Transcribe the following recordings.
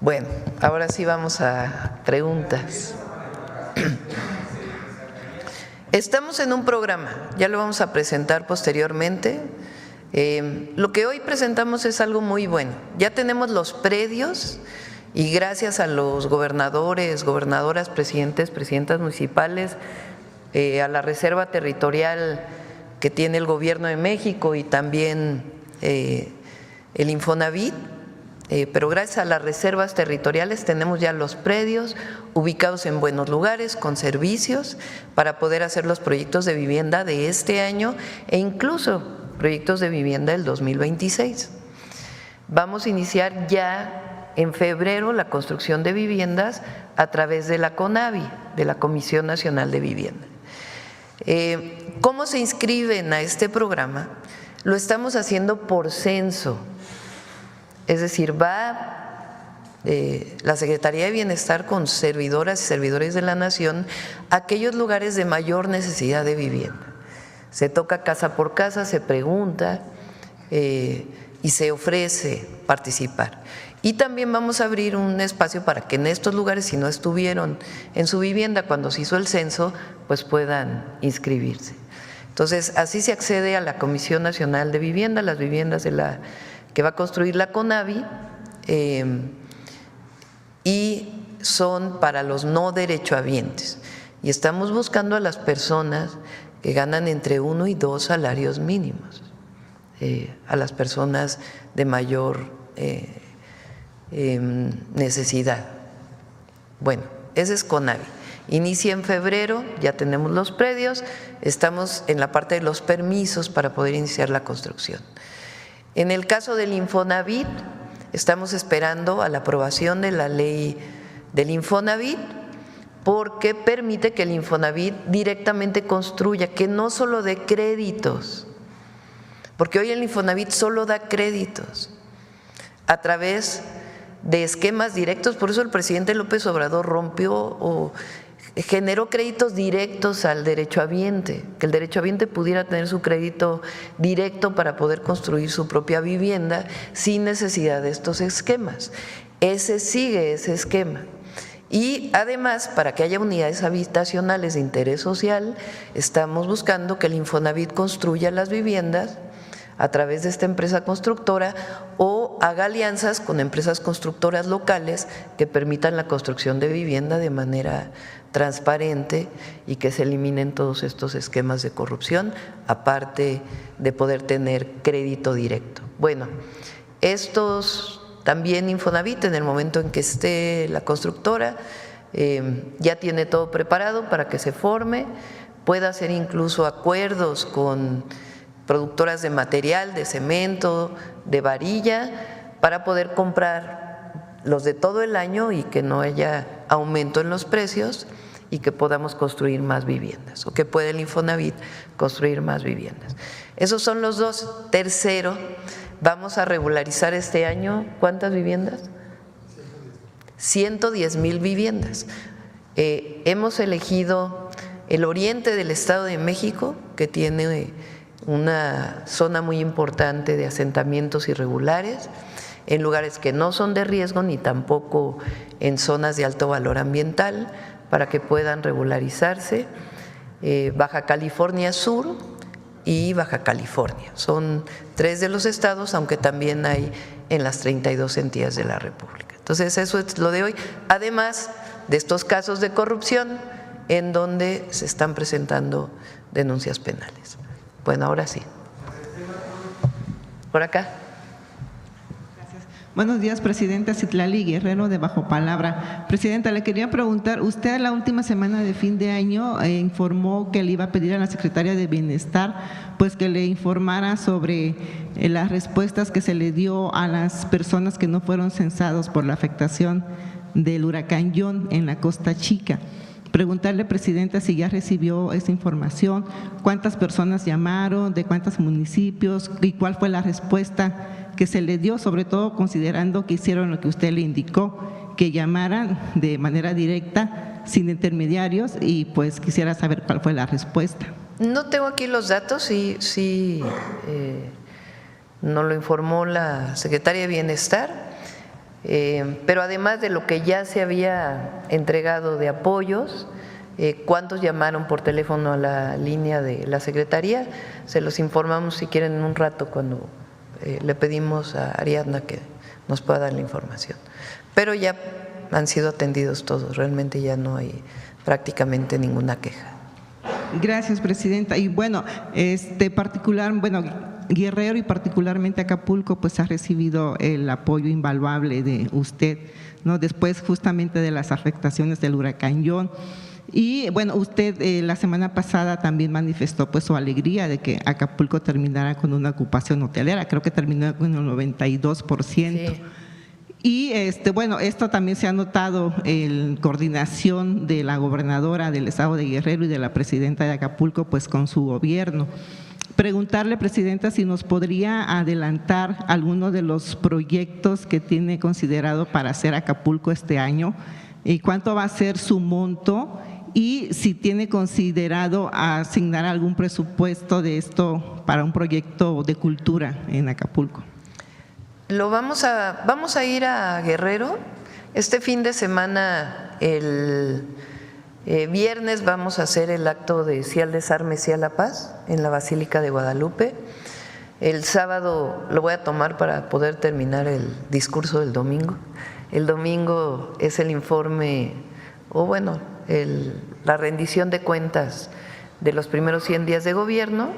Bueno, ahora sí vamos a preguntas. Estamos en un programa, ya lo vamos a presentar posteriormente. Lo que hoy presentamos es algo muy bueno. Ya tenemos los predios y gracias a los gobernadores, gobernadoras, presidentes, presidentas municipales, a la reserva territorial que tiene el Gobierno de México y también el Infonavit, pero gracias a las reservas territoriales tenemos ya los predios ubicados en buenos lugares, con servicios, para poder hacer los proyectos de vivienda de este año e incluso proyectos de vivienda del 2026. Vamos a iniciar ya en febrero la construcción de viviendas a través de la CONAVI, de la Comisión Nacional de Vivienda. ¿Cómo se inscriben a este programa? Lo estamos haciendo por censo. Es decir, va la Secretaría de Bienestar con servidoras y servidores de la Nación a aquellos lugares de mayor necesidad de vivienda. Se toca casa por casa, se pregunta y se ofrece participar. Y también vamos a abrir un espacio para que en estos lugares, si no estuvieron en su vivienda cuando se hizo el censo, pues puedan inscribirse. Entonces, así se accede a la Comisión Nacional de Vivienda, las viviendas que va a construir la CONAVI, y son para los no derechohabientes. Y estamos buscando a las personas que ganan entre 1 y 2 salarios mínimos, a las personas de mayor necesidad. Bueno, ese es CONAVI. Inicia en febrero, ya tenemos los predios, estamos en la parte de los permisos para poder iniciar la construcción. En el caso del Infonavit, estamos esperando a la aprobación de la ley del Infonavit, porque permite que el Infonavit directamente construya, que no solo dé créditos, porque hoy el Infonavit solo da créditos a través de esquemas directos. Por eso el presidente López Obrador rompió o generó créditos directos al derechohabiente, que el derechohabiente pudiera tener su crédito directo para poder construir su propia vivienda sin necesidad de estos esquemas. Sigue ese esquema. Y además, para que haya unidades habitacionales de interés social, estamos buscando que el Infonavit construya las viviendas a través de esta empresa constructora o haga alianzas con empresas constructoras locales que permitan la construcción de vivienda de manera transparente y que se eliminen todos estos esquemas de corrupción, aparte de poder tener crédito directo. Bueno, estos también Infonavit, en el momento en que esté la constructora, ya tiene todo preparado para que se forme, pueda hacer incluso acuerdos con productoras de material, de cemento, de varilla, para poder comprar los de todo el año y que no haya aumento en los precios y que podamos construir más viviendas, o que pueda el Infonavit construir más viviendas. Esos son los dos. Tercero, vamos a regularizar este año, ¿cuántas viviendas? 110,000 viviendas. Hemos elegido el oriente del Estado de México, que tiene una zona muy importante de asentamientos irregulares, en lugares que no son de riesgo ni tampoco en zonas de alto valor ambiental, para que puedan regularizarse. Baja California Sur y Baja California son 3 de los estados, aunque también hay en las 32 entidades de la República. Entonces, eso es lo de hoy, además de estos casos de corrupción en donde se están presentando denuncias penales. Bueno, ahora sí. Por acá. Gracias. Buenos días, Presidenta. Citlali Guerrero, de Bajo Palabra. Presidenta, le quería preguntar, usted la última semana de fin de año informó que le iba a pedir a la Secretaria de Bienestar pues que le informara sobre las respuestas que se le dio a las personas que no fueron censados por la afectación del huracán John en la Costa Chica. Preguntarle, Presidenta, si ya recibió esa información, cuántas personas llamaron, de cuántos municipios y cuál fue la respuesta que se le dio, sobre todo considerando que hicieron lo que usted le indicó, que llamaran de manera directa, sin intermediarios, y pues quisiera saber cuál fue la respuesta. No tengo aquí los datos, sí nos lo informó la Secretaria de Bienestar. Pero además de lo que ya se había entregado de apoyos, ¿cuántos llamaron por teléfono a la línea de la Secretaría? Se los informamos si quieren en un rato cuando le pedimos a Ariadna que nos pueda dar la información. Pero ya han sido atendidos todos, realmente ya no hay prácticamente ninguna queja. Gracias, presidenta. Y bueno, Guerrero y particularmente Acapulco pues ha recibido el apoyo invaluable de usted, ¿no? Después justamente de las afectaciones del huracán John. Y bueno, usted la semana pasada también manifestó pues su alegría de que Acapulco terminara con una ocupación hotelera, creo que terminó con el 92%. Sí. Y bueno, esto también se ha notado en coordinación de la gobernadora del estado de Guerrero y de la presidenta de Acapulco pues con su gobierno. Preguntarle, presidenta, si nos podría adelantar algunos de los proyectos que tiene considerado para hacer Acapulco este año y cuánto va a ser su monto y si tiene considerado asignar algún presupuesto de esto para un proyecto de cultura en Acapulco. Vamos a ir a Guerrero. Este fin de semana, el viernes, vamos a hacer el acto de Sí al Desarme, Sí a la Paz en la Basílica de Guadalupe. El sábado lo voy a tomar para poder terminar el discurso del domingo. El domingo es el informe, la rendición de cuentas de los primeros 100 días de gobierno.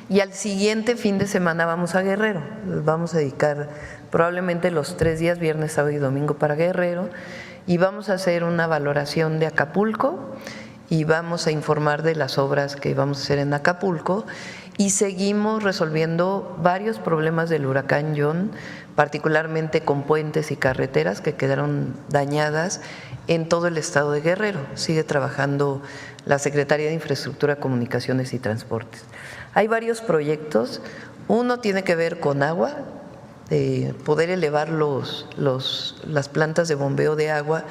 Y al siguiente fin de semana vamos a Guerrero, vamos a dedicar probablemente los 3 días, viernes, sábado y domingo para Guerrero, y vamos a hacer una valoración de Acapulco y vamos a informar de las obras que vamos a hacer en Acapulco y seguimos resolviendo varios problemas del huracán John, particularmente con puentes y carreteras que quedaron dañadas en todo el estado de Guerrero. Sigue trabajando la Secretaría de Infraestructura, Comunicaciones y Transportes. Hay varios proyectos, uno tiene que ver con agua, poder elevar las plantas de bombeo de agua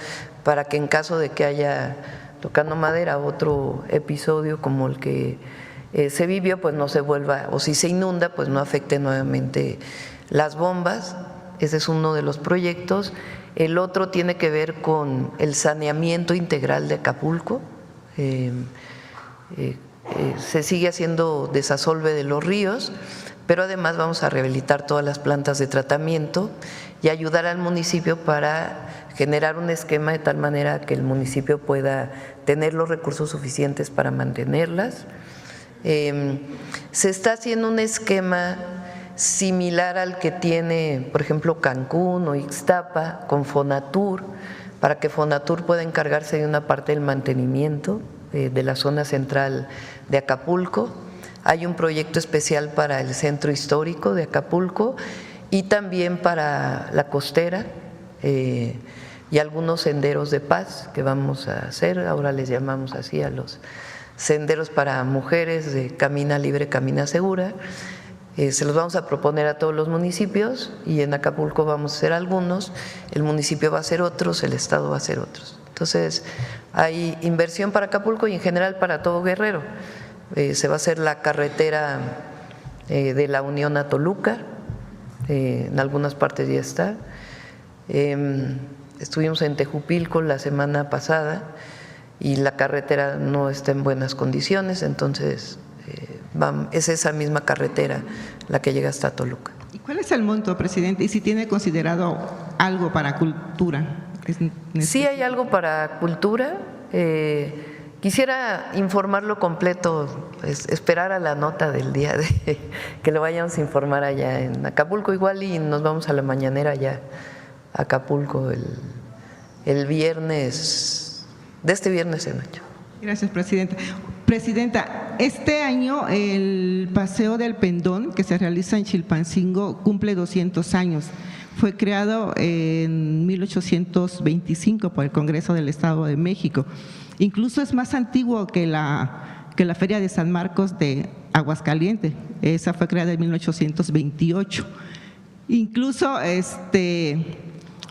para que en caso de que haya, tocando madera, otro episodio como el que se vivió, pues no se vuelva, o si se inunda, pues no afecte nuevamente las bombas. Ese es uno de los proyectos. El otro tiene que ver con el saneamiento integral de Acapulco. Se sigue haciendo desasolve de los ríos, pero además vamos a rehabilitar todas las plantas de tratamiento y ayudar al municipio para generar un esquema de tal manera que el municipio pueda tener los recursos suficientes para mantenerlas. Se está haciendo un esquema similar al que tiene, por ejemplo, Cancún o Ixtapa con Fonatur, para que Fonatur pueda encargarse de una parte del mantenimiento de la zona central de Acapulco. Hay un proyecto especial para el centro histórico de Acapulco y también para la costera y algunos senderos de paz que vamos a hacer. Ahora les llamamos así a los senderos para mujeres de Camina Libre, Camina Segura. Se los vamos a proponer a todos los municipios y en Acapulco vamos a hacer algunos, el municipio va a hacer otros, el estado va a hacer otros. Entonces hay inversión para Acapulco y en general para todo Guerrero. Se va a hacer la carretera de la Unión a Toluca, en algunas partes ya está. Estuvimos en Tejupilco la semana pasada y la carretera no está en buenas condiciones, entonces es esa misma carretera la que llega hasta Toluca. ¿Y cuál es el monto, presidente? ¿Y si tiene considerado algo para cultura? Sí hay algo para cultura. Quisiera informarlo completo, esperar a la nota del día de que lo vayamos a informar allá en Acapulco igual y nos vamos a la mañanera allá a Acapulco el viernes, de este viernes en 8. Gracias, presidenta. Presidenta, este año el Paseo del Pendón que se realiza en Chilpancingo cumple 200 años. Fue creado en 1825 por el Congreso del Estado de México. Incluso es más antiguo que la Feria de San Marcos de Aguascalientes. Esa fue creada en 1828. Incluso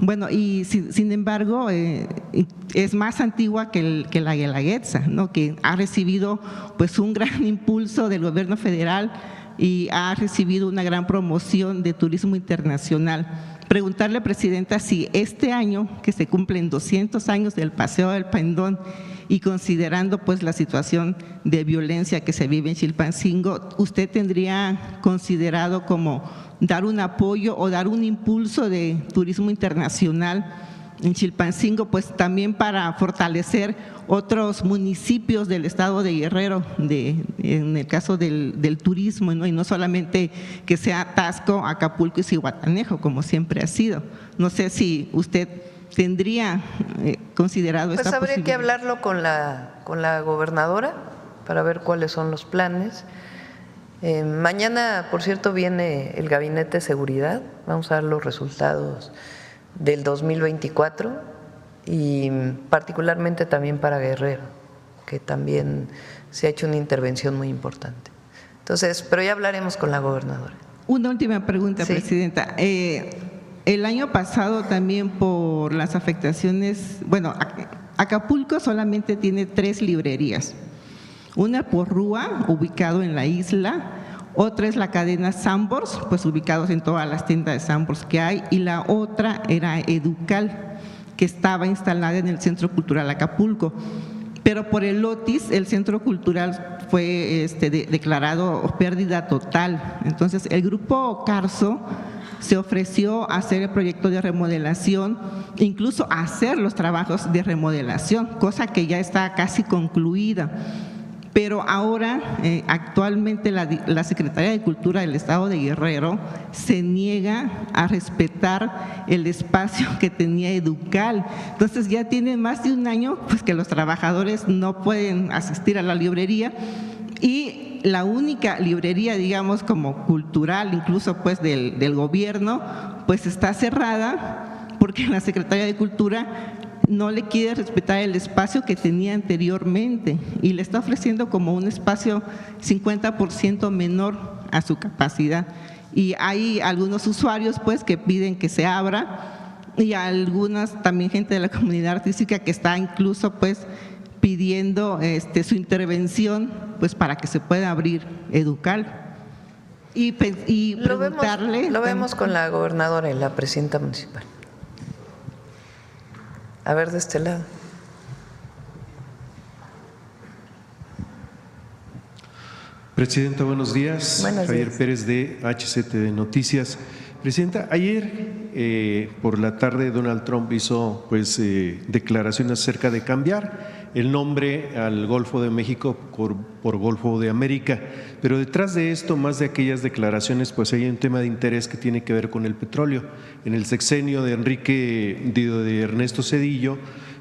bueno, y sin embargo es más antigua que la Guelaguetza, ¿no? Que ha recibido pues un gran impulso del gobierno federal y ha recibido una gran promoción de turismo internacional. Preguntarle, Presidenta, si este año, que se cumplen 200 años del Paseo del Pendón, y considerando pues la situación de violencia que se vive en Chilpancingo, ¿usted tendría considerado como dar un apoyo o dar un impulso de turismo internacional en Chilpancingo, pues también para fortalecer otros municipios del estado de Guerrero, en el caso del turismo, ¿no? Y no solamente que sea Taxco, Acapulco y Zihuatanejo, como siempre ha sido? No sé si usted tendría considerado esta posibilidad. Pues habría que hablarlo con la gobernadora para ver cuáles son los planes. Mañana, por cierto, viene el Gabinete de Seguridad, vamos a ver los resultados del 2024 y particularmente también para Guerrero, que también se ha hecho una intervención muy importante. Entonces, pero ya hablaremos con la gobernadora. Una última pregunta, Sí. Presidenta. El año pasado también por las afectaciones, bueno, Acapulco solamente tiene 3 librerías. Una Porrúa, ubicado en la isla, otra es la cadena Sanborns, pues ubicados en todas las tiendas de Sanborns que hay, y la otra era Educal, que estaba instalada en el Centro Cultural Acapulco. Pero por el Otis, el Centro Cultural fue declarado pérdida total. Entonces, el Grupo Carso se ofreció a hacer el proyecto de remodelación, incluso a hacer los trabajos de remodelación, cosa que ya está casi concluida. Pero ahora, actualmente, la Secretaría de Cultura del Estado de Guerrero se niega a respetar el espacio que tenía Educal. Entonces ya tiene más de un año pues, que los trabajadores no pueden asistir a la librería, y la única librería, digamos, como cultural, incluso pues del gobierno, pues está cerrada porque la Secretaría de Cultura no le quiere respetar el espacio que tenía anteriormente y le está ofreciendo como un espacio 50% menor a su capacidad. Y hay algunos usuarios pues que piden que se abra, y algunas también gente de la comunidad artística que está incluso pues pidiendo su intervención pues para que se pueda abrir Educal. Y preguntarle… Lo vemos con la gobernadora y la presidenta municipal. A ver, de este lado. Presidenta, buenos días. Buenos Javier días. Pérez de HCT Noticias. Presidenta, ayer por la tarde Donald Trump hizo pues declaraciones acerca de cambiar el nombre al Golfo de México por Golfo de América, pero detrás de esto, más de aquellas declaraciones, pues hay un tema de interés que tiene que ver con el petróleo. En el sexenio de de Ernesto Zedillo,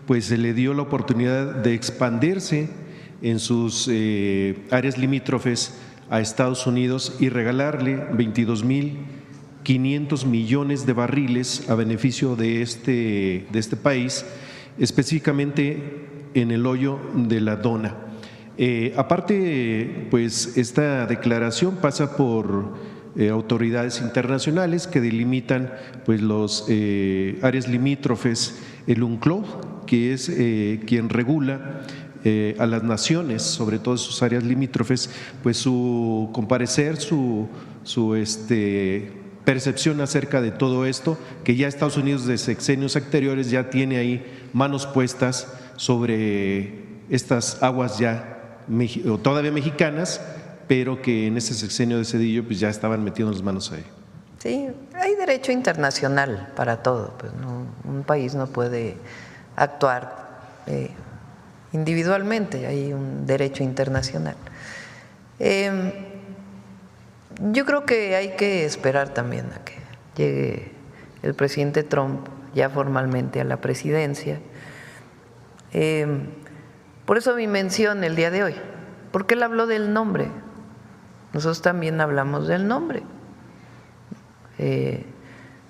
pues se le dio la oportunidad de expandirse en sus áreas limítrofes a Estados Unidos y regalarle 22.500 millones de barriles a beneficio de este país, específicamente en el hoyo de la Dona. Aparte, pues esta declaración pasa por autoridades internacionales que delimitan pues los áreas limítrofes, el UNCLOS, que es quien regula a las naciones, sobre todo sus áreas limítrofes, pues su comparecer, su percepción acerca de todo esto, que ya Estados Unidos de sexenios anteriores ya tiene ahí manos puestas sobre estas aguas ya todavía mexicanas, pero que en ese sexenio de Zedillo pues ya estaban metiendo las manos ahí. Sí, hay derecho internacional para todo, pues no, un país no puede actuar individualmente, hay un derecho internacional. Yo creo que hay que esperar también a que llegue el presidente Trump ya formalmente a la presidencia. Por eso mi mención el día de hoy, porque él habló del nombre, nosotros también hablamos del nombre.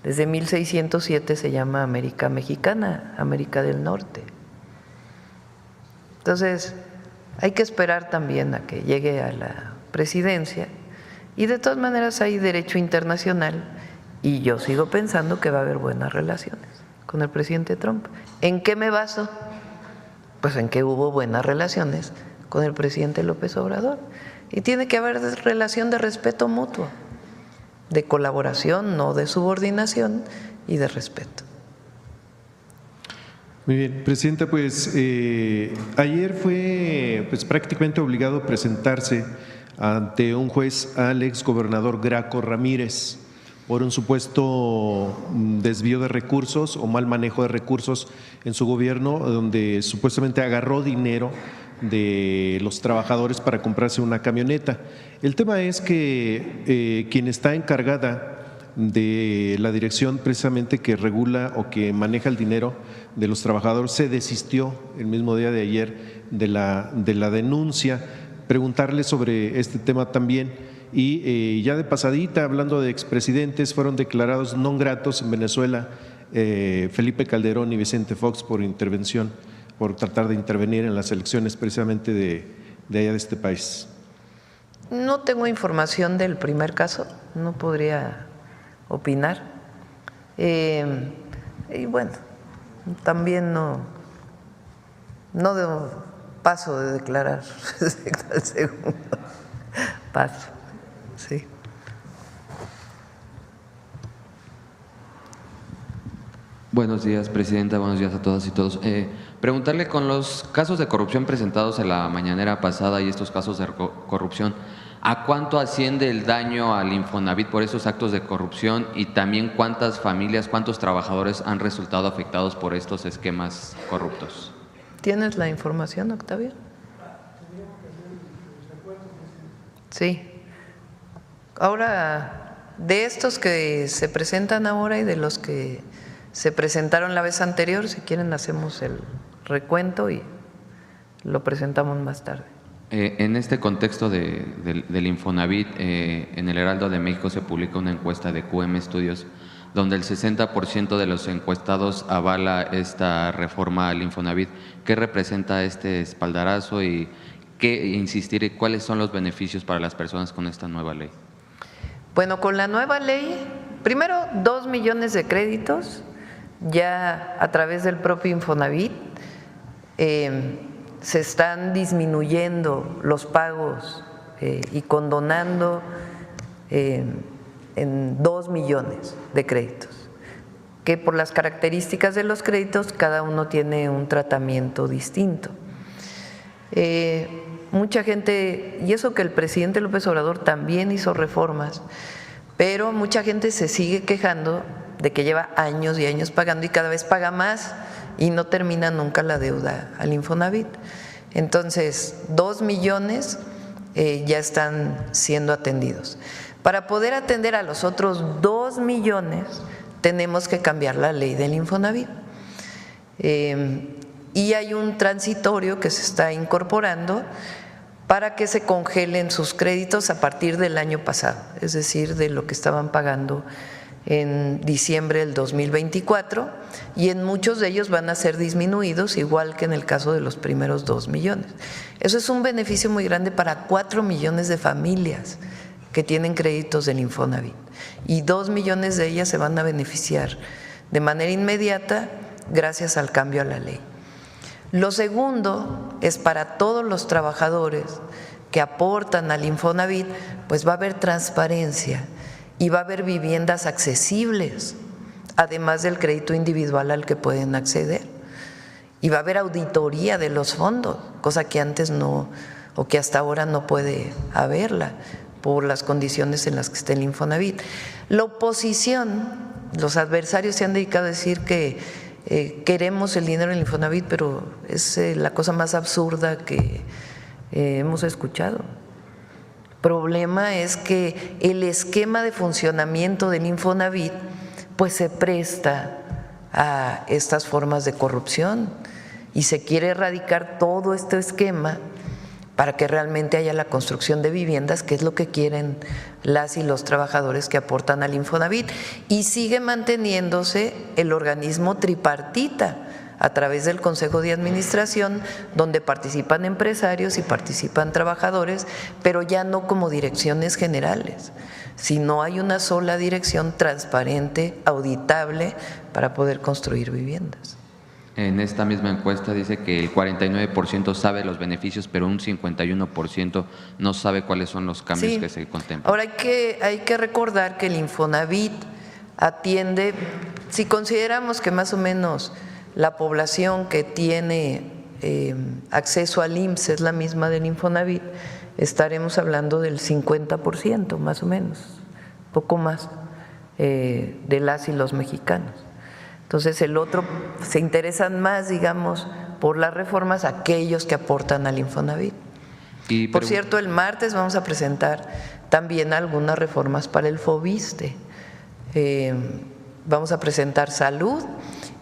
Desde 1607 se llama América Mexicana, América del Norte. Entonces, hay que esperar también a que llegue a la presidencia, y de todas maneras hay derecho internacional, y yo sigo pensando que va a haber buenas relaciones con el presidente Trump. ¿En qué me baso? Pues en que hubo buenas relaciones con el presidente López Obrador. Y tiene que haber relación de respeto mutuo, de colaboración, no de subordinación, y de respeto. Muy bien, Presidenta, pues ayer fue pues, prácticamente obligado a presentarse ante un juez al exgobernador Graco Ramírez por un supuesto desvío de recursos o mal manejo de recursos en su gobierno, donde supuestamente agarró dinero de los trabajadores para comprarse una camioneta. El tema es que quien está encargada de la dirección precisamente que regula o que maneja el dinero de los trabajadores se desistió el mismo día de ayer de la denuncia. Preguntarle sobre este tema también. Y ya de pasadita, hablando de expresidentes, fueron declarados non gratos en Venezuela Felipe Calderón y Vicente Fox por tratar de intervenir en las elecciones precisamente de allá de este país. No tengo información del primer caso, no podría opinar. Y bueno, también no debo paso de declarar respecto al segundo. Paso, sí. Buenos días, Presidenta. Buenos días a todas y todos. Preguntarle, con los casos de corrupción presentados en la mañanera pasada y estos casos de corrupción, ¿a cuánto asciende el daño al Infonavit por esos actos de corrupción y también cuántas familias, cuántos trabajadores han resultado afectados por estos esquemas corruptos? ¿Tienes la información, Octavio? Sí. Ahora, de estos que se presentan ahora y de los que se presentaron la vez anterior, si quieren hacemos el recuento y lo presentamos más tarde. En este contexto del Infonavit, en el Heraldo de México se publica una encuesta de QM Estudios donde el 60% de los encuestados avala esta reforma al Infonavit. ¿Qué representa este espaldarazo y insistir cuáles son los beneficios para las personas con esta nueva ley? Bueno, con la nueva ley, primero 2 millones de créditos ya a través del propio Infonavit. Se están disminuyendo los pagos y condonando en 2 millones de créditos, que por las características de los créditos cada uno tiene un tratamiento distinto. Mucha gente, y eso que el presidente López Obrador también hizo reformas, pero mucha gente se sigue quejando de que lleva años y años pagando y cada vez paga más y no termina nunca la deuda al Infonavit. Entonces, 2 millones ya están siendo atendidos. Para poder atender a los otros 2 millones, tenemos que cambiar la ley del Infonavit. Y hay un transitorio que se está incorporando para que se congelen sus créditos a partir del año pasado, es decir, de lo que estaban pagando en diciembre del 2024, y en muchos de ellos van a ser disminuidos, igual que en el caso de los primeros 2 millones. Eso es un beneficio muy grande para 4 millones de familias que tienen créditos del Infonavit, y 2 millones de ellas se van a beneficiar de manera inmediata gracias al cambio a la ley. Lo segundo es para todos los trabajadores que aportan al Infonavit, pues va a haber transparencia y va a haber viviendas accesibles, además del crédito individual al que pueden acceder. Y va a haber auditoría de los fondos, cosa que antes no, o que hasta ahora no puede haberla por las condiciones en las que está el Infonavit. La oposición, los adversarios se han dedicado a decir que queremos el dinero en el Infonavit, pero es la cosa más absurda que hemos escuchado. El problema es que el esquema de funcionamiento del Infonavit pues se presta a estas formas de corrupción y se quiere erradicar todo este esquema para que realmente haya la construcción de viviendas, que es lo que quieren las y los trabajadores que aportan al Infonavit, y sigue manteniéndose el organismo tripartita a través del Consejo de Administración, donde participan empresarios y participan trabajadores, pero ya no como direcciones generales, sino hay una sola dirección transparente, auditable, para poder construir viviendas. En esta misma encuesta dice que el 49% sabe los beneficios, pero un 51% no sabe cuáles son los cambios Sí. que se contemplan. Ahora hay que recordar que el Infonavit atiende, si consideramos que más o menos la población que tiene acceso al IMSS es la misma del Infonavit, estaremos hablando del 50% más o menos, poco más, de las y los mexicanos. Entonces el otro se interesan más, digamos, por las reformas aquellos que aportan al Infonavit. Y Por cierto, el martes vamos a presentar también algunas reformas para el FOBISTE. Vamos a presentar salud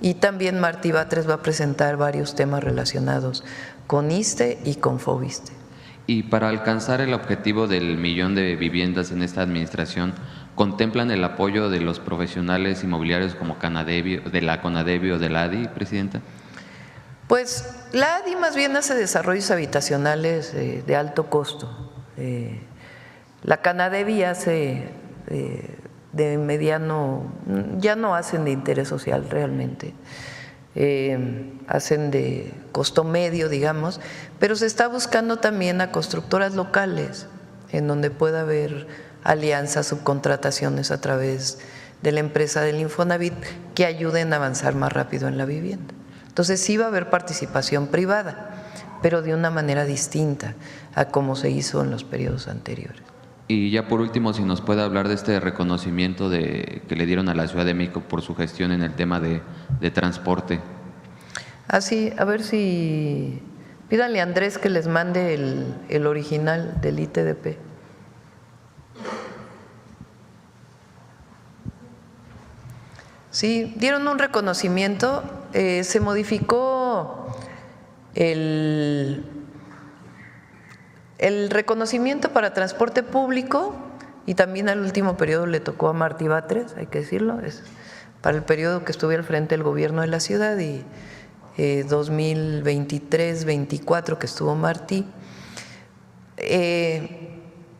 y también Martí Batres va a presentar varios temas relacionados con ISSSTE y con FOBISTE. Y para alcanzar el objetivo del 1,000,000 de viviendas en esta administración, ¿contemplan el apoyo de los profesionales inmobiliarios como de la CONADEVI o de la ADI, Presidenta? Pues la ADI más bien hace desarrollos habitacionales de alto costo. La CONADEVI hace de mediano, ya no hacen de interés social realmente, hacen de costo medio, digamos, pero se está buscando también a constructoras locales en donde pueda haber alianzas, subcontrataciones a través de la empresa del Infonavit que ayuden a avanzar más rápido en la vivienda. Entonces sí va a haber participación privada, pero de una manera distinta a como se hizo en los periodos anteriores. Y ya por último, si nos puede hablar de este reconocimiento que le dieron a la Ciudad de México por su gestión en el tema de transporte. Sí, a ver si pídanle a Andrés que les mande el original del ITDP. Sí, dieron un reconocimiento, se modificó el reconocimiento para transporte público y también al último periodo le tocó a Martí Batres, hay que decirlo, es para el periodo que estuve al frente del gobierno de la ciudad y 2023-24 que estuvo Martí.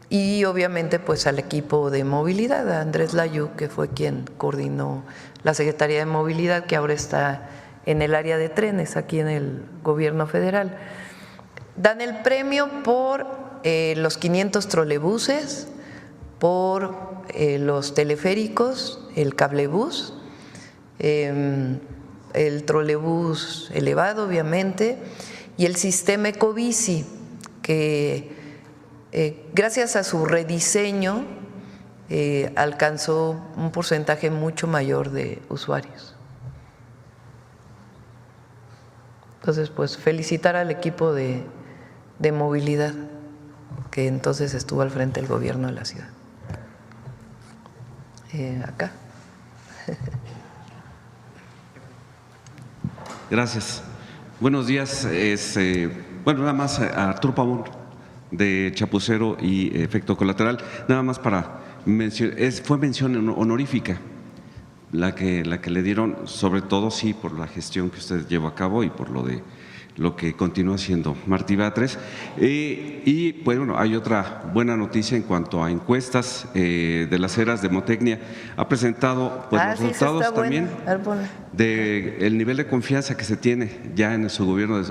Y obviamente pues al equipo de movilidad, a Andrés Layú, que fue quien coordinó la Secretaría de Movilidad, que ahora está en el área de trenes aquí en el gobierno federal. Dan el premio por los 500 trolebuses, por los teleféricos, el cablebús, el trolebús elevado obviamente y el sistema Ecobici, que gracias a su rediseño alcanzó un porcentaje mucho mayor de usuarios. Entonces, pues felicitar al equipo de movilidad que entonces estuvo al frente del gobierno de la ciudad. Acá. Gracias. Buenos días. Nada más a Arturo Pavón, de Chapucero y Efecto Colateral. Nada más para mencionar, fue mención honorífica la que le dieron, sobre todo sí por la gestión que usted llevó a cabo y por lo que continúa haciendo Martí Batres. Y pues bueno, hay otra buena noticia en cuanto a encuestas de las eras de Demotecnia. Ha presentado pues, los resultados también del nivel de confianza que se tiene ya en su gobierno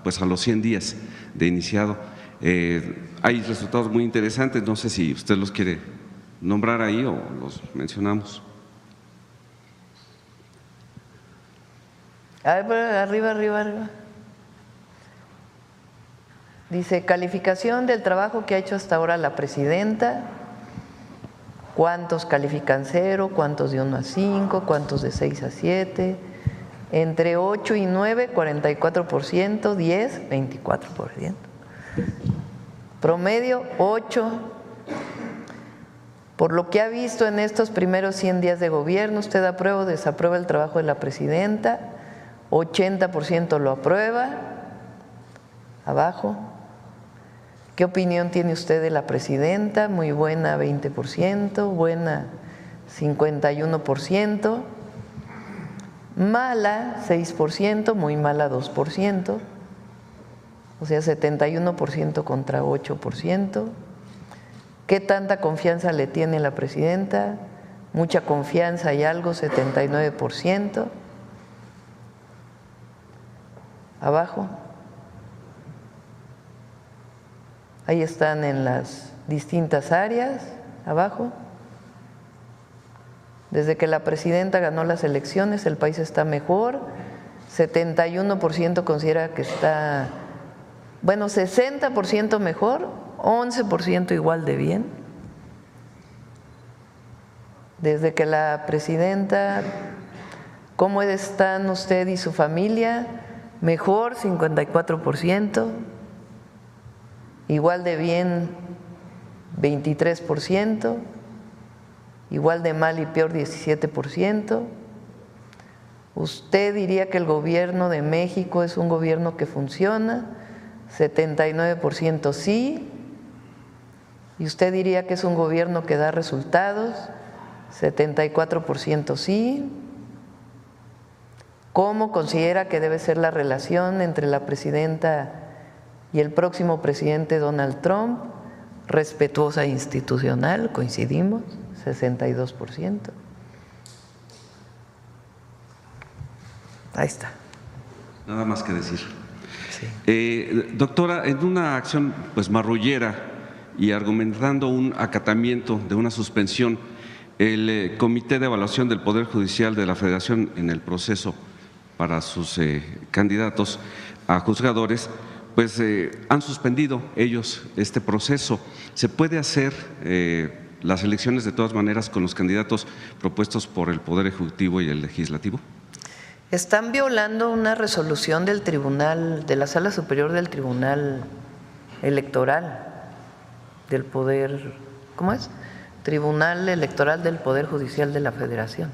pues a los 100 días de iniciado. Hay resultados muy interesantes, no sé si usted los quiere nombrar ahí o los mencionamos. Arriba. Dice, calificación del trabajo que ha hecho hasta ahora la presidenta, cuántos califican 0, cuántos de 1 a 5, cuántos de 6 a 7, entre 8 y 9, 44%, 10, 24%. Promedio 8. Por lo que ha visto en estos primeros 100 días de gobierno, ¿usted aprueba o desaprueba el trabajo de la presidenta? 80% lo aprueba. Abajo. ¿Qué opinión tiene usted de la presidenta? Muy buena, 20%, buena, 51%, mala, 6%, muy mala, 2%, o sea, 71% contra 8%. ¿Qué tanta confianza le tiene la presidenta? Mucha confianza y algo, 79%. abajo. Ahí están en las distintas áreas, abajo. Desde que la presidenta ganó las elecciones, el país está mejor. 71% considera que está, bueno, 60% mejor, 11% igual de bien. Desde que la presidenta, ¿cómo están usted y su familia? Mejor, 54%. Igual de bien, 23%. Igual de mal y peor, 17%. ¿Usted diría que el gobierno de México es un gobierno que funciona? 79% sí. ¿Y usted diría que es un gobierno que da resultados? 74% sí. ¿Cómo considera que debe ser la relación entre la presidenta y el próximo presidente Donald Trump? Respetuosa e institucional, coincidimos, 62%. Ahí está. Nada más que decir. Sí. Doctora, en una acción pues marrullera y argumentando un acatamiento de una suspensión, el Comité de Evaluación del Poder Judicial de la Federación en el proceso para sus candidatos a juzgadores, pues han suspendido ellos este proceso. ¿Se puede hacer las elecciones de todas maneras con los candidatos propuestos por el Poder Ejecutivo y el Legislativo? Están violando una resolución del Tribunal, de la Sala Superior del Tribunal Electoral del Poder, ¿cómo es? Tribunal Electoral del Poder Judicial de la Federación.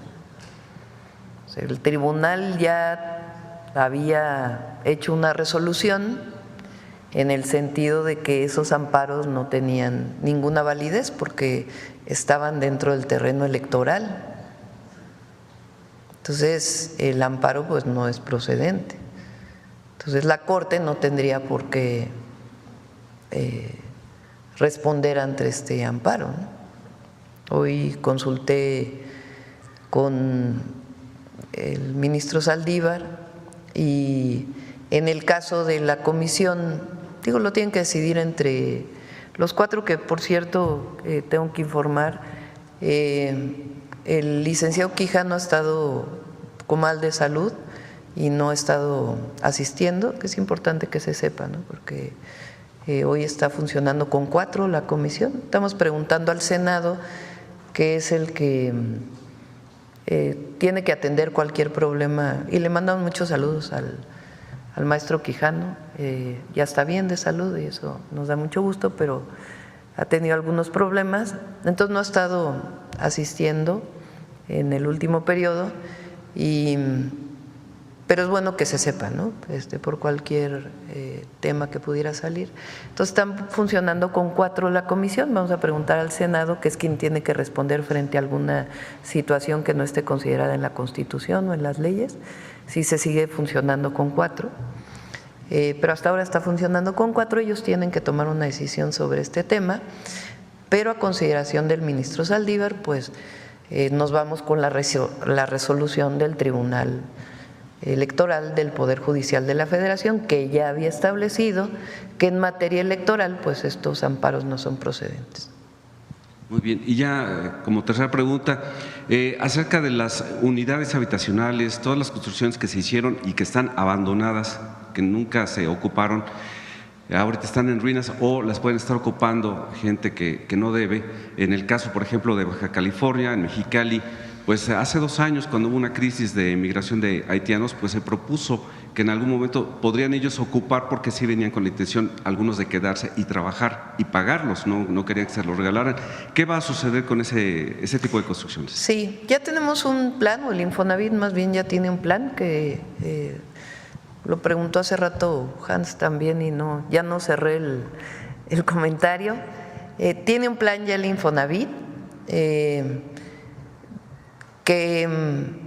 O sea, el tribunal ya había hecho una resolución en el sentido de que esos amparos no tenían ninguna validez porque estaban dentro del terreno electoral. Entonces, el amparo pues no es procedente. Entonces, la Corte no tendría por qué responder ante este amparo, ¿no? Hoy consulté con el ministro Saldívar y en el caso de la comisión, digo, lo tienen que decidir entre los cuatro, que por cierto tengo que informar, el licenciado Quijano ha estado con mal de salud y no ha estado asistiendo, que es importante que se sepa, ¿no? Porque hoy está funcionando con 4 la comisión. Estamos preguntando al Senado, que es el que tiene que atender cualquier problema, y le mandamos muchos saludos al maestro Quijano. Ya está bien de salud y eso nos da mucho gusto, pero ha tenido algunos problemas, entonces no ha estado asistiendo en el último periodo, pero es bueno que se sepa, ¿no? Por cualquier tema que pudiera salir. Entonces están funcionando con 4 la comisión. Vamos a preguntar al Senado, que es quien tiene que responder frente a alguna situación que no esté considerada en la Constitución o en las leyes, si se sigue funcionando con 4. Pero hasta ahora está funcionando con 4, ellos tienen que tomar una decisión sobre este tema, pero a consideración del ministro Saldívar, pues nos vamos con la resolución del Tribunal Electoral del Poder Judicial de la Federación, que ya había establecido que en materia electoral pues estos amparos no son procedentes. Muy bien, y ya como tercera pregunta, acerca de las unidades habitacionales, todas las construcciones que se hicieron y que están abandonadas, que nunca se ocuparon, ahorita están en ruinas o las pueden estar ocupando gente que no debe. En el caso, por ejemplo, de Baja California, en Mexicali, pues hace 2 años, cuando hubo una crisis de migración de haitianos, pues se propuso que en algún momento podrían ellos ocupar, porque sí venían con la intención algunos de quedarse y trabajar y pagarlos, no querían que se los regalaran. ¿Qué va a suceder con ese tipo de construcciones? Sí, ya tenemos un plan, o el Infonavit más bien ya tiene un plan que lo preguntó hace rato Hans también y ya no cerré el comentario. Tiene un plan ya el Infonavit, que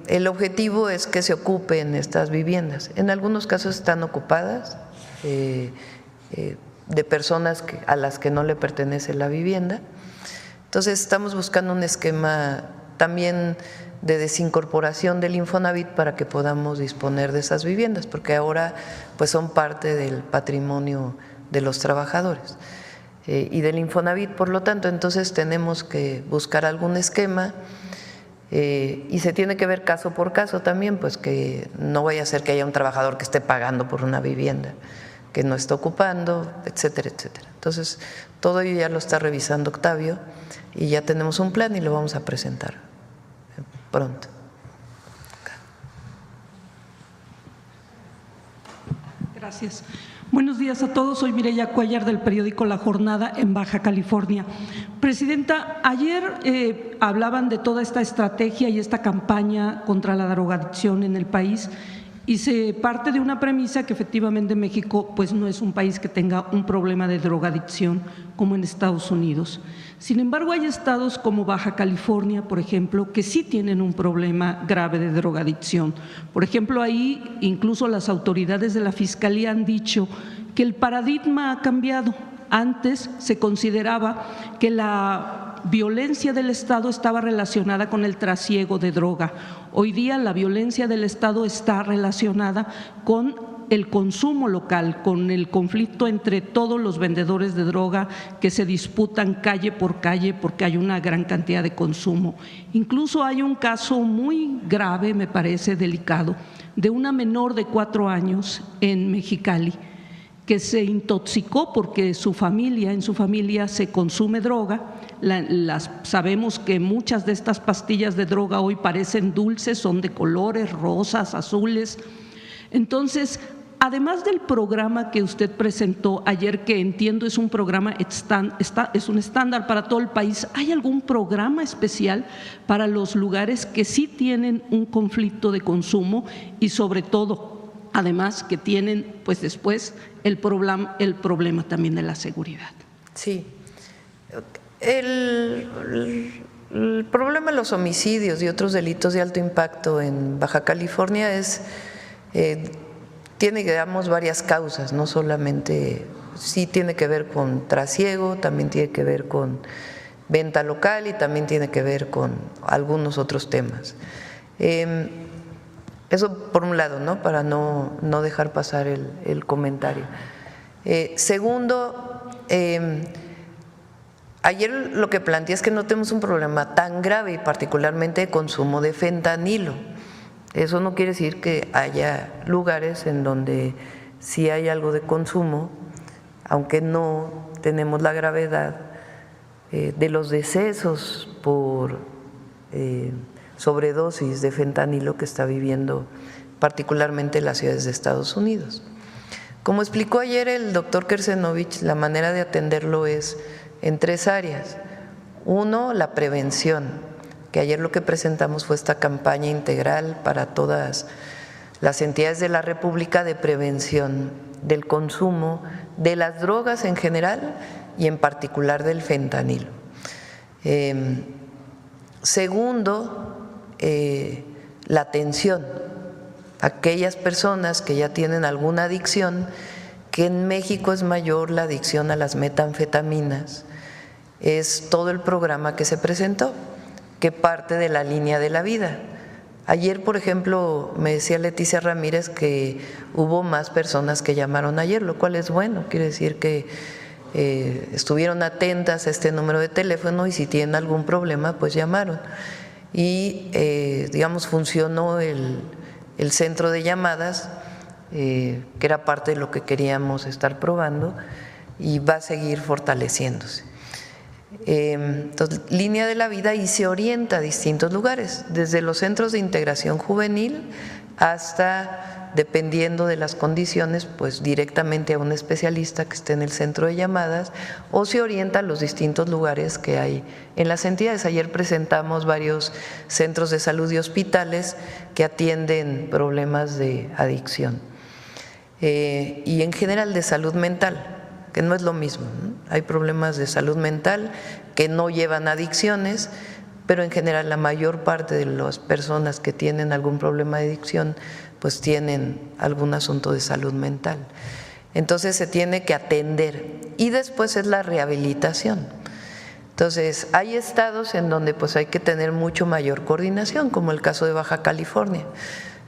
el objetivo es que se ocupen estas viviendas. En algunos casos están ocupadas de personas a las que no le pertenece la vivienda. Entonces estamos buscando un esquema también de desincorporación del Infonavit para que podamos disponer de esas viviendas, porque ahora pues son parte del patrimonio de los trabajadores y del Infonavit, por lo tanto, entonces tenemos que buscar algún esquema y se tiene que ver caso por caso también, pues que no vaya a ser que haya un trabajador que esté pagando por una vivienda que no está ocupando, etcétera, etcétera. Entonces, todo ello ya lo está revisando Octavio y ya tenemos un plan y lo vamos a presentar pronto. Gracias. Buenos días a todos. Soy Mireya Cuellar del periódico La Jornada en Baja California. Presidenta, ayer hablaban de toda esta estrategia y esta campaña contra la drogadicción en el país y se parte de una premisa que efectivamente México pues no es un país que tenga un problema de drogadicción como en Estados Unidos. Sin embargo, hay estados como Baja California, por ejemplo, que sí tienen un problema grave de drogadicción. Por ejemplo, ahí incluso las autoridades de la Fiscalía han dicho que el paradigma ha cambiado. Antes se consideraba que la violencia del Estado estaba relacionada con el trasiego de droga. Hoy día la violencia del Estado está relacionada con el consumo local, con el conflicto entre todos los vendedores de droga que se disputan calle por calle porque hay una gran cantidad de consumo. Incluso hay un caso muy grave, me parece delicado, de una menor de 4 años en Mexicali que se intoxicó porque en su familia se consume droga. Sabemos que muchas de estas pastillas de droga hoy parecen dulces, son de colores rosas, azules. Entonces, además del programa que usted presentó ayer, que entiendo es un programa es un estándar para todo el país, ¿hay algún programa especial para los lugares que sí tienen un conflicto de consumo y sobre todo, además, que tienen pues después el problema también de la seguridad? Sí. El problema de los homicidios y otros delitos de alto impacto en Baja California tiene, digamos, varias causas, no solamente, sí tiene que ver con trasiego, también tiene que ver con venta local y también tiene que ver con algunos otros temas. Eso por un lado, ¿no? Para no dejar pasar el comentario. Segundo, ayer lo que planteé es que no tenemos un problema tan grave y particularmente de consumo de fentanilo. Eso no quiere decir que haya lugares en donde sí hay algo de consumo, aunque no tenemos la gravedad de los decesos por sobredosis de fentanilo que está viviendo particularmente las ciudades de Estados Unidos. Como explicó ayer el doctor Kersenovich, la manera de atenderlo es en 3 áreas. Uno, la prevención, que ayer lo que presentamos fue esta campaña integral para todas las entidades de la República de prevención del consumo de las drogas en general y en particular del fentanilo. Segundo, la atención a aquellas personas que ya tienen alguna adicción, que en México es mayor la adicción a las metanfetaminas, es todo el programa que se presentó, que parte de la línea de la vida. Ayer, por ejemplo, me decía Leticia Ramírez que hubo más personas que llamaron ayer, lo cual es bueno, quiere decir que estuvieron atentas a este número de teléfono y si tienen algún problema, pues llamaron. Y, digamos, funcionó el centro de llamadas, que era parte de lo que queríamos estar probando y va a seguir fortaleciéndose. Entonces, línea de la vida y se orienta a distintos lugares, desde los centros de integración juvenil hasta, dependiendo de las condiciones, pues directamente a un especialista que esté en el centro de llamadas o se orienta a los distintos lugares que hay en las entidades. Ayer presentamos varios centros de salud y hospitales que atienden problemas de adicción y en general de salud mental, que no es lo mismo, ¿no? Hay problemas de salud mental que no llevan a adicciones, pero en general la mayor parte de las personas que tienen algún problema de adicción pues tienen algún asunto de salud mental. Entonces se tiene que atender y después es la rehabilitación. Entonces, hay estados en donde pues hay que tener mucho mayor coordinación, como el caso de Baja California,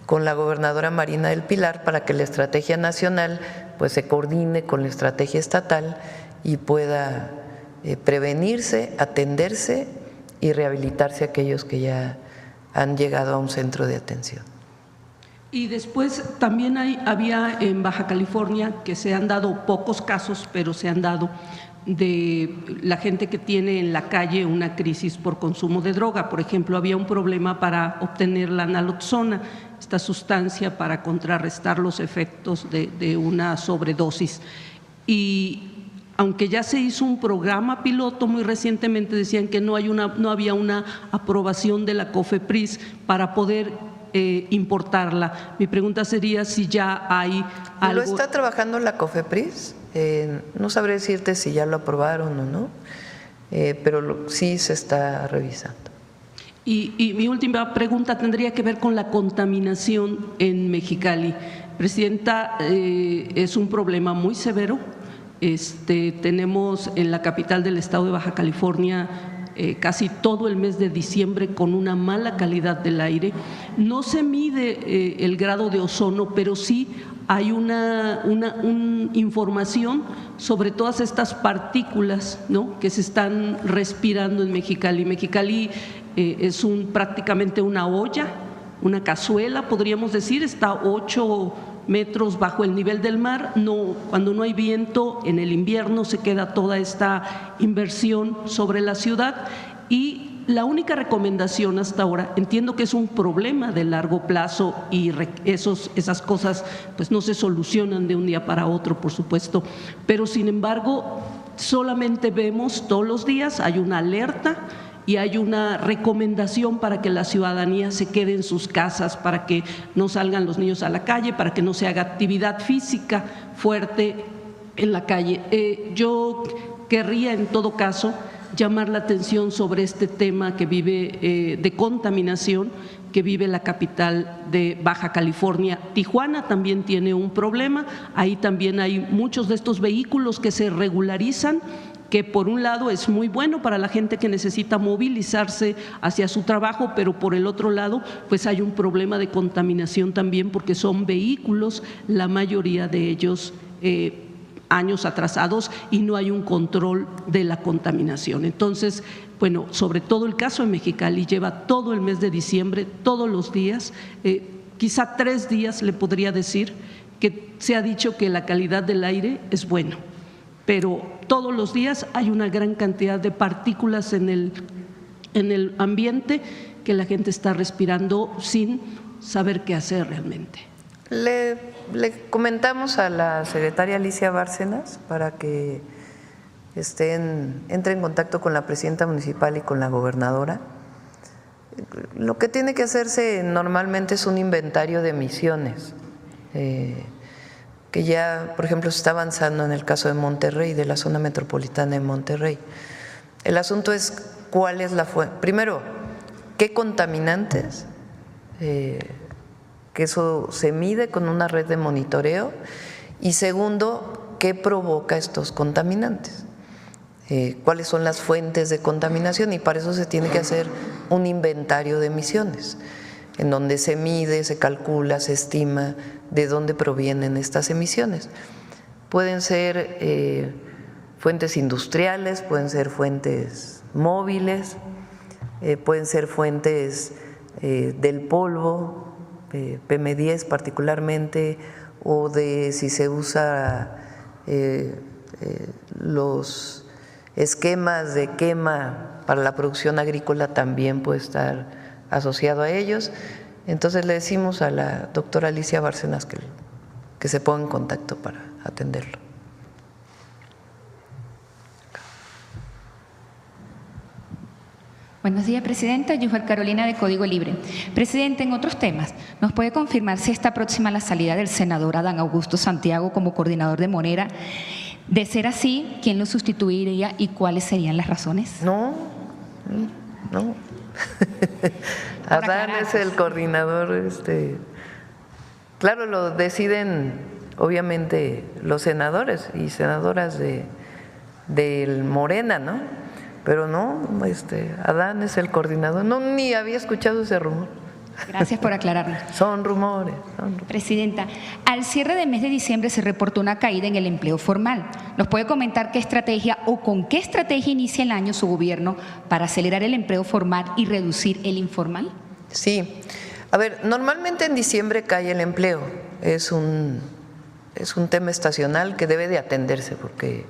con la gobernadora Marina del Pilar, para que la estrategia nacional pues se coordine con la estrategia estatal y pueda prevenirse, atenderse y rehabilitarse aquellos que ya han llegado a un centro de atención. Y después también había en Baja California, que se han dado pocos casos, pero se han dado, de la gente que tiene en la calle una crisis por consumo de droga. Por ejemplo, había un problema para obtener la naloxona, esta sustancia para contrarrestar los efectos de una sobredosis. Y aunque ya se hizo un programa piloto muy recientemente, decían que no había una aprobación de la COFEPRIS para poder importarla. Mi pregunta sería si ya hay algo… ¿Lo está trabajando la COFEPRIS? No sabré decirte si ya lo aprobaron o no, pero sí se está revisando. Y mi última pregunta tendría que ver con la contaminación en Mexicali. Presidenta, es un problema muy severo. Tenemos en la capital del estado de Baja California casi todo el mes de diciembre con una mala calidad del aire. No se mide el grado de ozono, pero sí hay una información sobre todas estas partículas, ¿no?, que se están respirando en Mexicali. Mexicali es prácticamente una olla, una cazuela, podríamos decir, está 8 metros bajo el nivel del mar. Cuando no hay viento en el invierno se queda toda esta inversión sobre la ciudad, y la única recomendación hasta ahora, entiendo que es un problema de largo plazo y esas cosas pues no se solucionan de un día para otro, por supuesto, pero sin embargo solamente vemos todos los días, hay una alerta y hay una recomendación para que la ciudadanía se quede en sus casas, para que no salgan los niños a la calle, para que no se haga actividad física fuerte en la calle. Yo querría en todo caso llamar la atención sobre este tema que vive de contaminación que vive la capital de Baja California. Tijuana también tiene un problema, ahí también hay muchos de estos vehículos que se regularizan, que por un lado es muy bueno para la gente que necesita movilizarse hacia su trabajo, pero por el otro lado pues hay un problema de contaminación también, porque son vehículos, la mayoría de ellos años atrasados, y no hay un control de la contaminación. Entonces, bueno, sobre todo el caso de Mexicali lleva todo el mes de diciembre, todos los días, quizá 3 días le podría decir que se ha dicho que la calidad del aire es buena, pero todos los días hay una gran cantidad de partículas en el ambiente que la gente está respirando sin saber qué hacer realmente. Le comentamos a la secretaria Alicia Bárcenas para que entre en contacto con la presidenta municipal y con la gobernadora. Lo que tiene que hacerse normalmente es un inventario de emisiones, que ya, por ejemplo, se está avanzando en el caso de Monterrey, de la zona metropolitana de Monterrey. El asunto es cuál es la fuente. Primero, qué contaminantes, que eso se mide con una red de monitoreo, y segundo, qué provoca estos contaminantes, cuáles son las fuentes de contaminación, y para eso se tiene que hacer un inventario de emisiones, en donde se mide, se calcula, se estima de dónde provienen estas emisiones. Pueden ser fuentes industriales, pueden ser fuentes móviles, pueden ser fuentes del polvo, PM10 particularmente, o de si se usa los esquemas de quema para la producción agrícola, también puede estar asociado a ellos. Entonces le decimos a la doctora Alicia Bárcenas que se ponga en contacto para atenderlo. Buenos días, Presidenta. Yujel Carolina, de Código Libre. Presidente, en otros temas, ¿nos puede confirmar si está próxima la salida del senador Adán Augusto Santiago como coordinador de Morena? De ser así, ¿quién lo sustituiría y cuáles serían las razones? No. Adán es el coordinador. Claro, lo deciden obviamente los senadores y senadoras del Morena, ¿no? pero no, Adán es el coordinador. No, ni había escuchado ese rumor. Gracias por aclararlo. Son rumores. Presidenta, al cierre del mes de diciembre se reportó una caída en el empleo formal. ¿Nos puede comentar qué estrategia o con qué estrategia inicia el año su gobierno para acelerar el empleo formal y reducir el informal? Sí. A ver, normalmente en diciembre cae el empleo. Es un tema estacional que debe de atenderse porque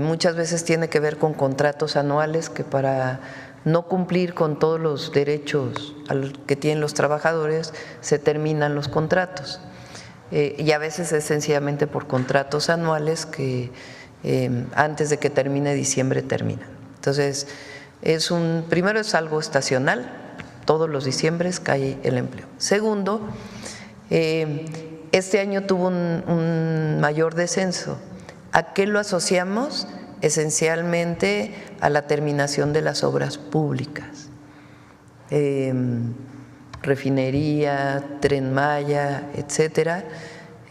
muchas veces tiene que ver con contratos anuales que para no cumplir con todos los derechos que tienen los trabajadores, se terminan los contratos. Y a veces es sencillamente por contratos anuales que antes de que termine diciembre terminan. Entonces, primero es algo estacional, todos los diciembres cae el empleo. Segundo, este año tuvo un mayor descenso. ¿A qué lo asociamos? Esencialmente a la terminación de las obras públicas, refinería, Tren Maya, etcétera.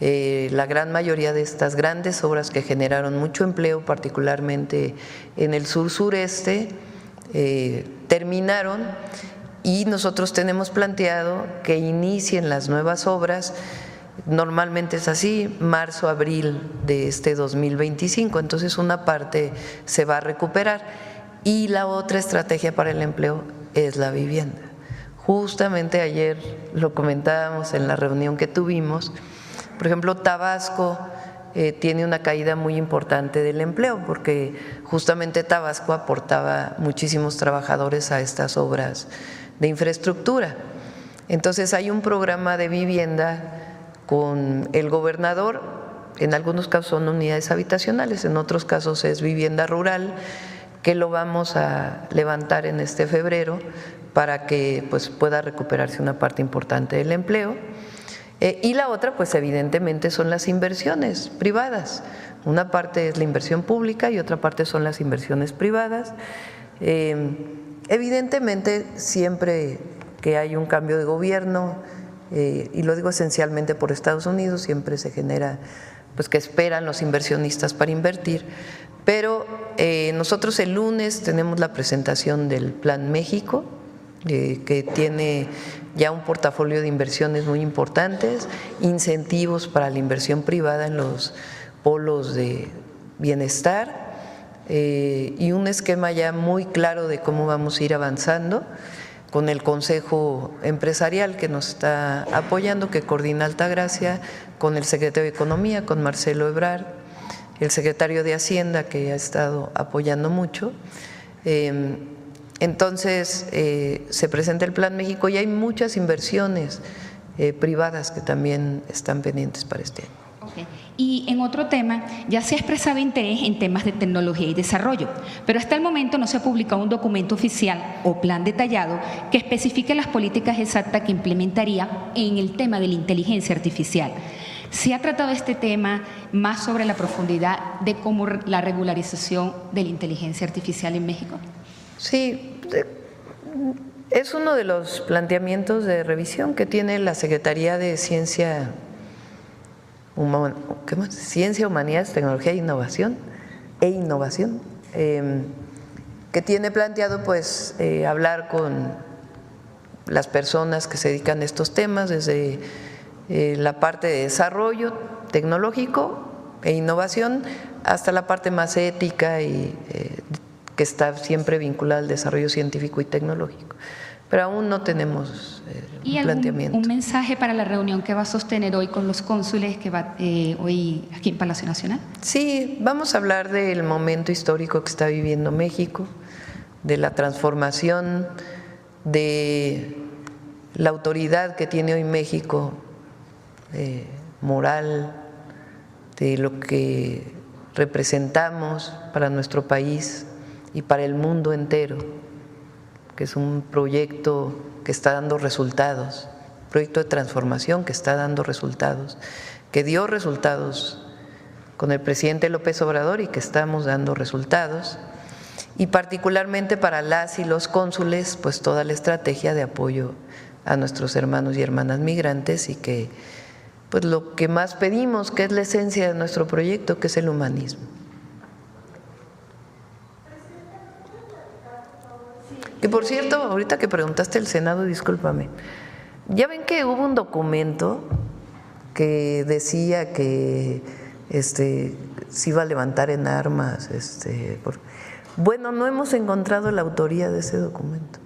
La gran mayoría de estas grandes obras que generaron mucho empleo, particularmente en el sur-sureste, terminaron y nosotros tenemos planteado que inicien las nuevas obras. Normalmente es así, marzo, abril de 2025, entonces una parte se va a recuperar y la otra estrategia para el empleo es la vivienda. Justamente ayer lo comentábamos en la reunión que tuvimos, por ejemplo, Tabasco tiene una caída muy importante del empleo porque justamente Tabasco aportaba muchísimos trabajadores a estas obras de infraestructura. Entonces hay un programa de vivienda con el gobernador, en algunos casos son unidades habitacionales, en otros casos es vivienda rural, que lo vamos a levantar en este febrero para que pues, pueda recuperarse una parte importante del empleo. Y la otra, pues evidentemente son las inversiones privadas. Una parte es la inversión pública y otra parte son las inversiones privadas. Evidentemente, siempre que hay un cambio de gobierno, y lo digo esencialmente por Estados Unidos, siempre se genera pues que esperan los inversionistas para invertir, pero nosotros el lunes tenemos la presentación del Plan México, que tiene ya un portafolio de inversiones muy importantes, incentivos para la inversión privada en los polos de bienestar y un esquema ya muy claro de cómo vamos a ir avanzando con el Consejo Empresarial que nos está apoyando, que coordina Altagracia, con el secretario de Economía, con Marcelo Ebrard, el secretario de Hacienda que ha estado apoyando mucho. Entonces se presenta el Plan México y hay muchas inversiones privadas que también están pendientes para este año. Okay. Y en otro tema, ya se ha expresado interés en temas de tecnología y desarrollo, pero hasta el momento no se ha publicado un documento oficial o plan detallado que especifique las políticas exactas que implementaría en el tema de la inteligencia artificial. ¿Se ha tratado este tema más sobre la profundidad de cómo la regularización de la inteligencia artificial en México? Sí, es uno de los planteamientos de revisión que tiene la Secretaría de Ciencia, Humanidades, Tecnología e Innovación, que tiene planteado pues hablar con las personas que se dedican a estos temas desde la parte de desarrollo tecnológico e innovación hasta la parte más ética y que está siempre vinculada al desarrollo científico y tecnológico. Pero aún no tenemos un planteamiento. ¿Un mensaje para la reunión que va a sostener hoy con los cónsules que va hoy aquí en Palacio Nacional? Sí, vamos a hablar del momento histórico que está viviendo México, de la transformación, de la autoridad que tiene hoy México moral, de lo que representamos para nuestro país y para el mundo entero, que es un proyecto que está dando resultados, un proyecto de transformación que está dando resultados, que dio resultados con el presidente López Obrador y que estamos dando resultados, y particularmente para las y los cónsules, pues toda la estrategia de apoyo a nuestros hermanos y hermanas migrantes y que pues lo que más pedimos, que es la esencia de nuestro proyecto, que es el humanismo. Y por cierto, ahorita que preguntaste el Senado, discúlpame, ya ven que hubo un documento que decía que se iba a levantar en armas. Bueno, no hemos encontrado la autoría de ese documento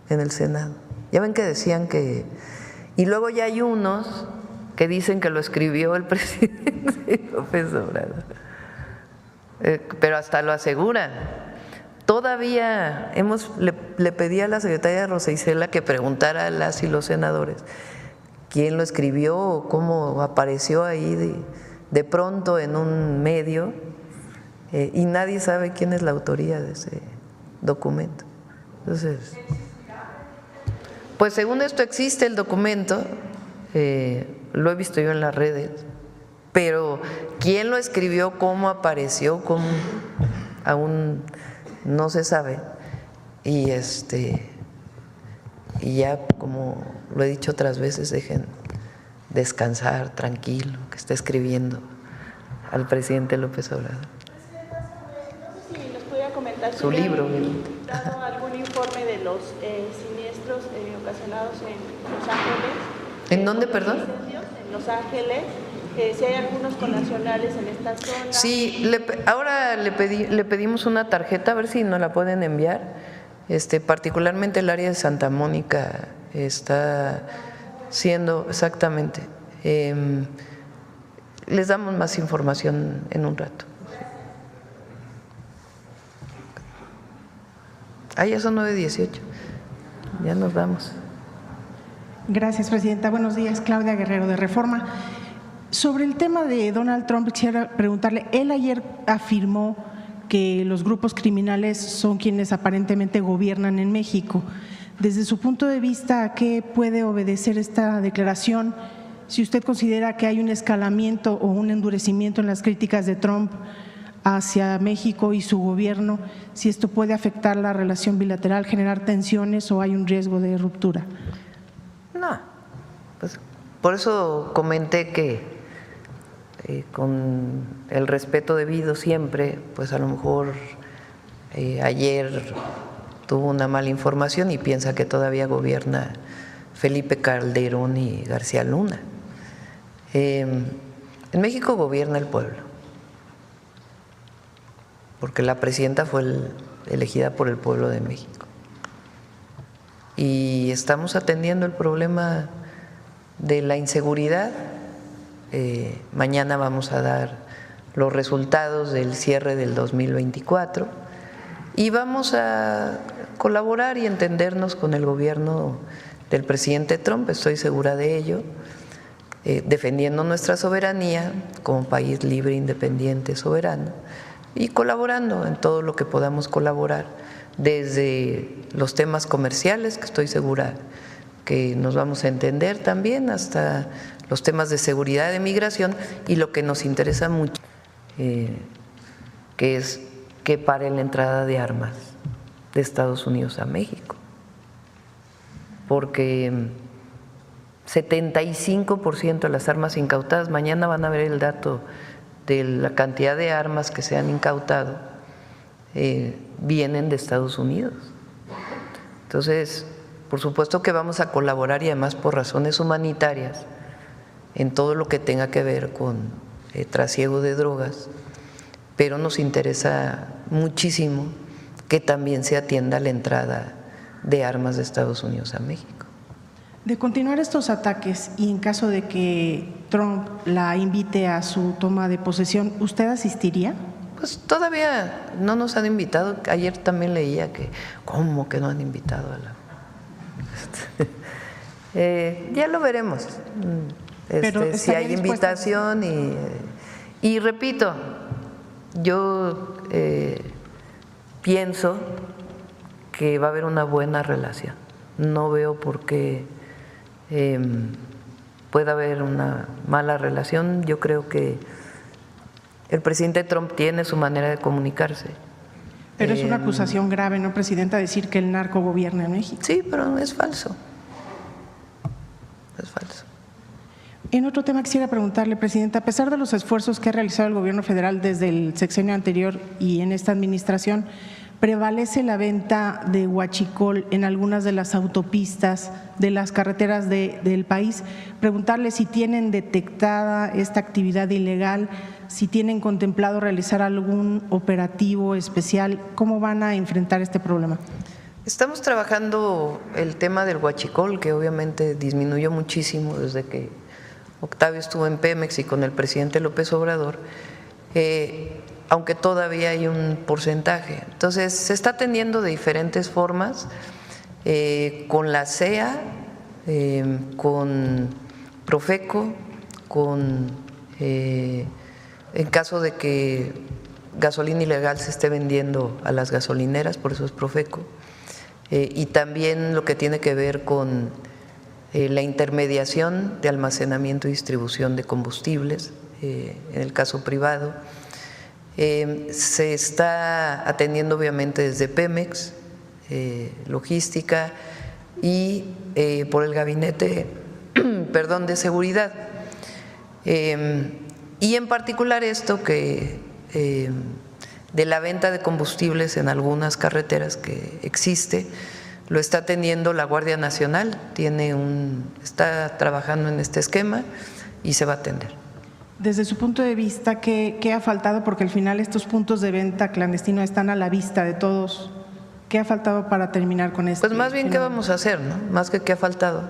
en el Senado. Ya ven que decían que… Y luego ya hay unos que dicen que lo escribió el presidente López Obrador. Pero hasta lo aseguran. Todavía le pedí a la secretaria Rosa Isela que preguntara a las y los senadores quién lo escribió o cómo apareció ahí de pronto en un medio, y nadie sabe quién es la autoría de ese documento. Entonces, pues según esto existe el documento, lo he visto yo en las redes, pero quién lo escribió, cómo apareció, cómo, aún no se sabe. Y ya, como lo he dicho otras veces, dejen descansar tranquilo, que está escribiendo al presidente López Obrador. No sé si nos pudiera comentar Su libro. ¿Dado algún informe de los siniestros ocasionados en Los Ángeles? ¿En dónde, perdón? En Los Ángeles, si hay algunos connacionales en esta zona. Sí, ahora le pedimos una tarjeta, a ver si nos la pueden enviar. Particularmente el área de Santa Mónica está siendo exactamente. Les damos más información en un rato. Ya son 9:18. Ya nos vamos. Gracias, presidenta. Buenos días, Claudia Guerrero de Reforma. Sobre el tema de Donald Trump, quisiera preguntarle, él ayer afirmó que los grupos criminales son quienes aparentemente gobiernan en México. Desde su punto de vista, ¿a qué puede obedecer esta declaración? Si usted considera que hay un escalamiento o un endurecimiento en las críticas de Trump hacia México y su gobierno, si esto puede afectar la relación bilateral, generar tensiones o hay un riesgo de ruptura. No, pues por eso comenté que con el respeto debido siempre, pues a lo mejor ayer tuvo una mala información y piensa que todavía gobierna Felipe Calderón y García Luna. En México gobierna el pueblo, porque la presidenta fue elegida por el pueblo de México. Y estamos atendiendo el problema de la inseguridad. Mañana vamos a dar los resultados del cierre del 2024 y vamos a colaborar y entendernos con el gobierno del presidente Trump, estoy segura de ello, defendiendo nuestra soberanía como país libre, independiente, soberano, y colaborando en todo lo que podamos colaborar, desde los temas comerciales, que estoy segura que nos vamos a entender también, hasta los temas de seguridad, de migración, y lo que nos interesa mucho, que es que pare la entrada de armas de Estados Unidos a México, porque 75% de las armas incautadas, mañana van a ver el dato de la cantidad de armas que se han incautado, vienen de Estados Unidos. Entonces, por supuesto que vamos a colaborar, y además por razones humanitarias, en todo lo que tenga que ver con trasiego de drogas, pero nos interesa muchísimo que también se atienda la entrada de armas de Estados Unidos a México. De continuar estos ataques y en caso de que Trump la invite a su toma de posesión, ¿usted asistiría? Pues todavía no nos han invitado. Ayer también leía que, ¿cómo que no han invitado a la… ya lo veremos. Si hay invitación y repito, yo pienso que va a haber una buena relación. No veo por qué pueda haber una mala relación. Yo creo que el presidente Trump tiene su manera de comunicarse. Pero es una acusación grave, ¿no, presidenta? Decir que el narco gobierna en México. Sí, pero es falso. Es falso. En otro tema quisiera preguntarle, presidenta, a pesar de los esfuerzos que ha realizado el gobierno federal desde el sexenio anterior y en esta administración prevalece la venta de huachicol en algunas de las autopistas de las carreteras del país. Preguntarle si tienen detectada esta actividad ilegal, si tienen contemplado realizar algún operativo especial, ¿cómo van a enfrentar este problema? Estamos trabajando el tema del huachicol, que obviamente disminuyó muchísimo desde que Octavio estuvo en Pemex y con el presidente López Obrador, aunque todavía hay un porcentaje. Entonces, se está atendiendo de diferentes formas, con la CEA, con Profeco, en caso de que gasolina ilegal se esté vendiendo a las gasolineras, por eso es Profeco, y también lo que tiene que ver con la intermediación de almacenamiento y distribución de combustibles, en el caso privado. Se está atendiendo obviamente desde Pemex, logística y por el gabinete de seguridad. Y en particular esto que de la venta de combustibles en algunas carreteras que existe, lo está atendiendo la Guardia Nacional, está trabajando en este esquema y se va a atender. Desde su punto de vista, ¿qué ha faltado? Porque al final estos puntos de venta clandestina están a la vista de todos. ¿Qué ha faltado para terminar con esto? Pues más bien, ¿qué vamos a hacer, no? Más que qué ha faltado,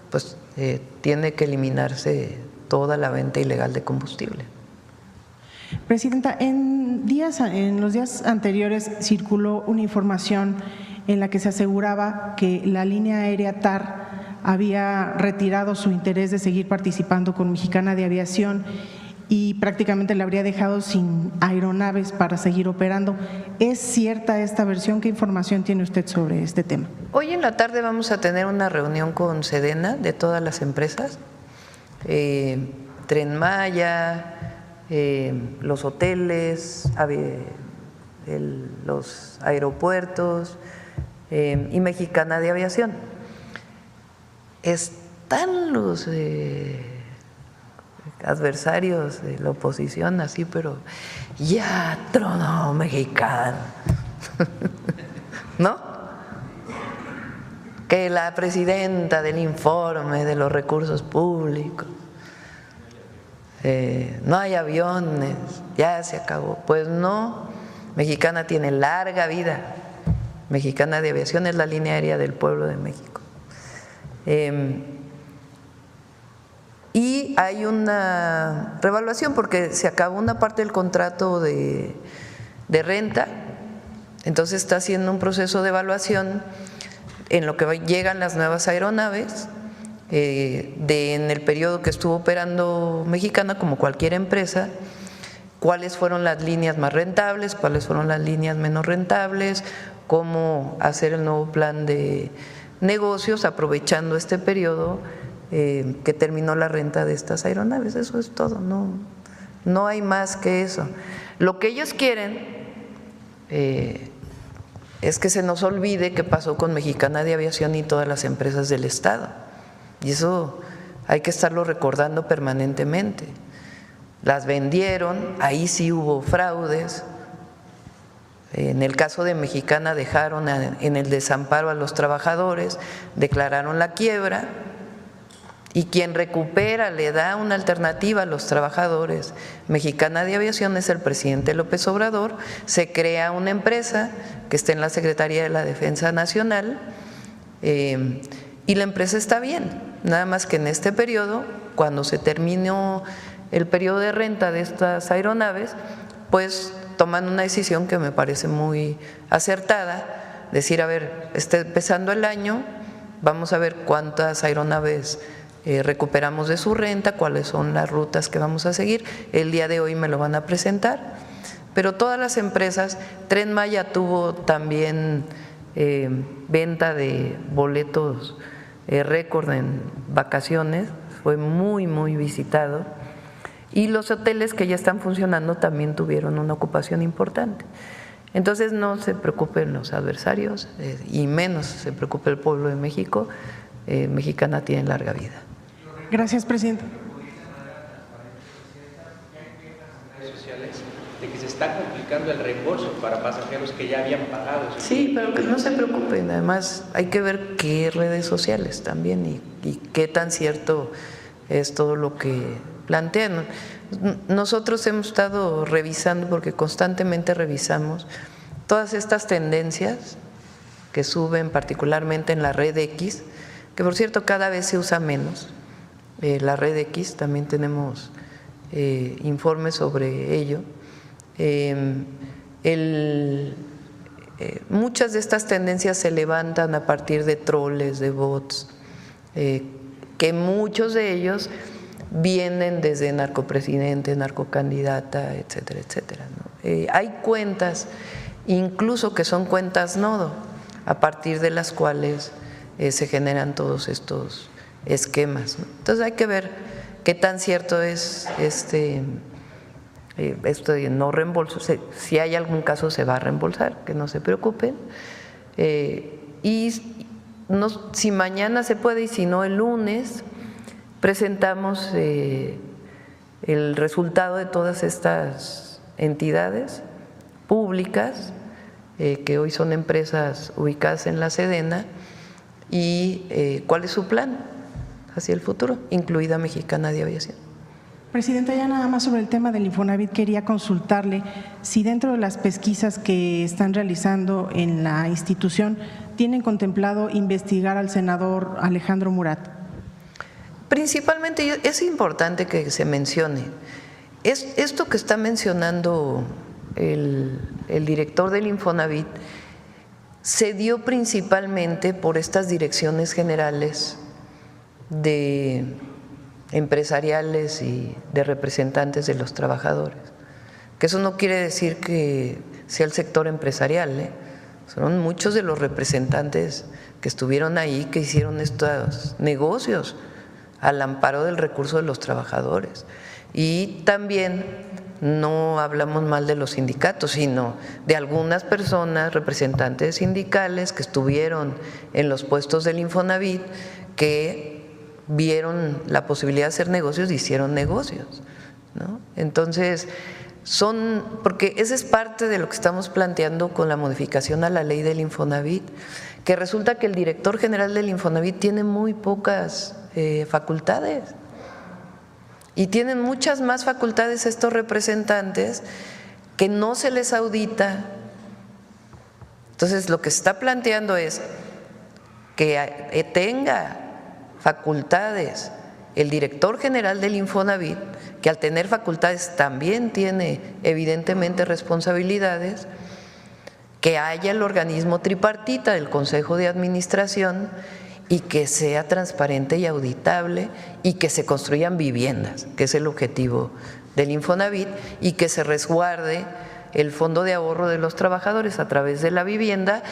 pues tiene que eliminarse toda la venta ilegal de combustible. Presidenta, en los días anteriores circuló una información en la que se aseguraba que la línea aérea TAR había retirado su interés de seguir participando con Mexicana de Aviación y prácticamente la habría dejado sin aeronaves para seguir operando. ¿Es cierta esta versión? ¿Qué información tiene usted sobre este tema? Hoy en la tarde vamos a tener una reunión con Sedena de todas las empresas, Tren Maya, los hoteles, los aeropuertos y Mexicana de Aviación. Están los adversarios de la oposición así, pero ya tronó Mexicana, ¿no? Que la presidenta del informe de los recursos públicos, no hay aviones, ya se acabó. Pues no, Mexicana tiene larga vida. Mexicana de Aviación es la línea aérea del pueblo de México. Y hay una revaluación porque se acabó una parte del contrato de renta, entonces está haciendo un proceso de evaluación en lo que llegan las nuevas aeronaves. En el periodo que estuvo operando Mexicana, como cualquier empresa, cuáles fueron las líneas más rentables, cuáles fueron las líneas menos rentables, cómo hacer el nuevo plan de negocios aprovechando este periodo que terminó la renta de estas aeronaves. Eso es todo, no hay más que eso. Lo que ellos quieren es que se nos olvide qué pasó con Mexicana de Aviación y todas las empresas del Estado. Y eso hay que estarlo recordando permanentemente. Las vendieron, ahí sí hubo fraudes. En el caso de Mexicana dejaron en el desamparo a los trabajadores, declararon la quiebra y quien recupera, le da una alternativa a los trabajadores. Mexicana de Aviación es el presidente López Obrador, se crea una empresa que está en la Secretaría de la Defensa Nacional y la empresa está bien, nada más que en este periodo, cuando se terminó el periodo de renta de estas aeronaves, pues toman una decisión que me parece muy acertada, decir, a ver, está empezando el año, vamos a ver cuántas aeronaves recuperamos de su renta, cuáles son las rutas que vamos a seguir. El día de hoy me lo van a presentar, pero todas las empresas, Tren Maya tuvo también venta de boletos récord en vacaciones, fue muy, muy visitado. Y los hoteles que ya están funcionando también tuvieron una ocupación importante. Entonces no se preocupen los adversarios y menos se preocupe el pueblo de México. Mexicana tiene larga vida. Gracias, presidente. de que se está complicando el reembolso para pasajeros que ya habían pagado. Sí, pero que no se preocupen, además hay que ver qué redes sociales también y qué tan cierto es todo lo que plantean. Nosotros hemos estado revisando, porque constantemente revisamos todas estas tendencias que suben particularmente en la red X, que por cierto cada vez se usa menos. La red X, también tenemos informes sobre ello. Muchas de estas tendencias se levantan a partir de troles, de bots, que muchos de ellos vienen desde narcopresidente, narcocandidata, etcétera, etcétera, ¿no? Hay cuentas, incluso que son cuentas nodo, a partir de las cuales se generan todos estos esquemas, ¿no? Entonces hay que ver qué tan cierto es esto de no reembolso. Si hay algún caso se va a reembolsar, que no se preocupen. Y si mañana se puede y si no el lunes, presentamos el resultado de todas estas entidades públicas que hoy son empresas ubicadas en la Sedena y cuál es su plan hacia el futuro, incluida Mexicana de Aviación. Presidenta, ya nada más sobre el tema del Infonavit, quería consultarle si dentro de las pesquisas que están realizando en la institución tienen contemplado investigar al senador Alejandro Murat. Principalmente es importante que se mencione esto que está mencionando el director del Infonavit, se dio principalmente por estas direcciones generales de empresariales y de representantes de los trabajadores, que eso no quiere decir que sea el sector empresarial, son muchos de los representantes que estuvieron ahí que hicieron estos negocios al amparo del recurso de los trabajadores. Y también no hablamos mal de los sindicatos, sino de algunas personas, representantes sindicales que estuvieron en los puestos del Infonavit, que vieron la posibilidad de hacer negocios y hicieron negocios, ¿no? Entonces, porque esa es parte de lo que estamos planteando con la modificación a la ley del Infonavit, que resulta que el director general del Infonavit tiene muy pocas facultades y tienen muchas más facultades estos representantes que no se les audita. Entonces, lo que se está planteando es que tenga facultades el director general del Infonavit, que al tener facultades también tiene evidentemente responsabilidades, que haya el organismo tripartita del Consejo de Administración y que sea transparente y auditable y que se construyan viviendas, que es el objetivo del Infonavit, y que se resguarde el fondo de ahorro de los trabajadores a través de la vivienda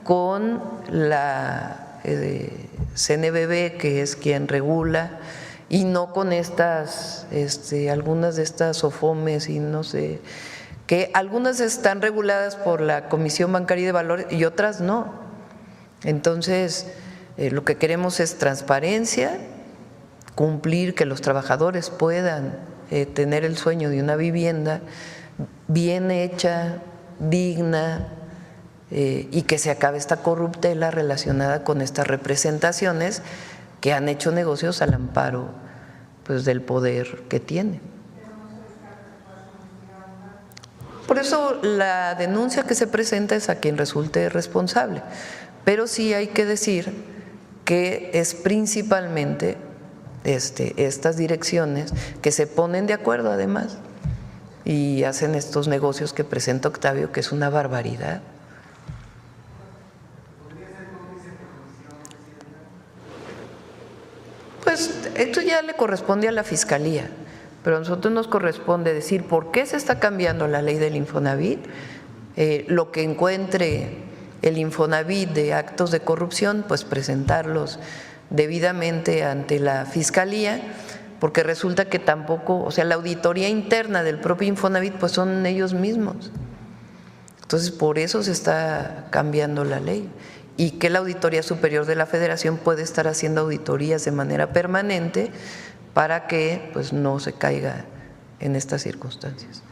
con la CNBB, que es quien regula, y no con estas, algunas de estas SOFOMES y no sé, que algunas están reguladas por la Comisión Bancaria de Valores y otras no. Entonces, lo que queremos es transparencia, cumplir que los trabajadores puedan tener el sueño de una vivienda bien hecha, digna, y que se acabe esta corruptela relacionada con estas representaciones que han hecho negocios al amparo, pues, del poder que tienen. Por eso la denuncia que se presenta es a quien resulte responsable, pero sí hay que decir que es principalmente estas direcciones que se ponen de acuerdo además y hacen estos negocios que presenta Octavio, que es una barbaridad. Pues esto ya le corresponde a la Fiscalía, pero a nosotros nos corresponde decir por qué se está cambiando la ley del Infonavit, lo que encuentre el Infonavit de actos de corrupción, pues presentarlos debidamente ante la Fiscalía, porque resulta que tampoco, o sea, la auditoría interna del propio Infonavit pues son ellos mismos. Entonces, por eso se está cambiando la ley, y que la Auditoría Superior de la Federación puede estar haciendo auditorías de manera permanente para que pues no se caiga en estas circunstancias.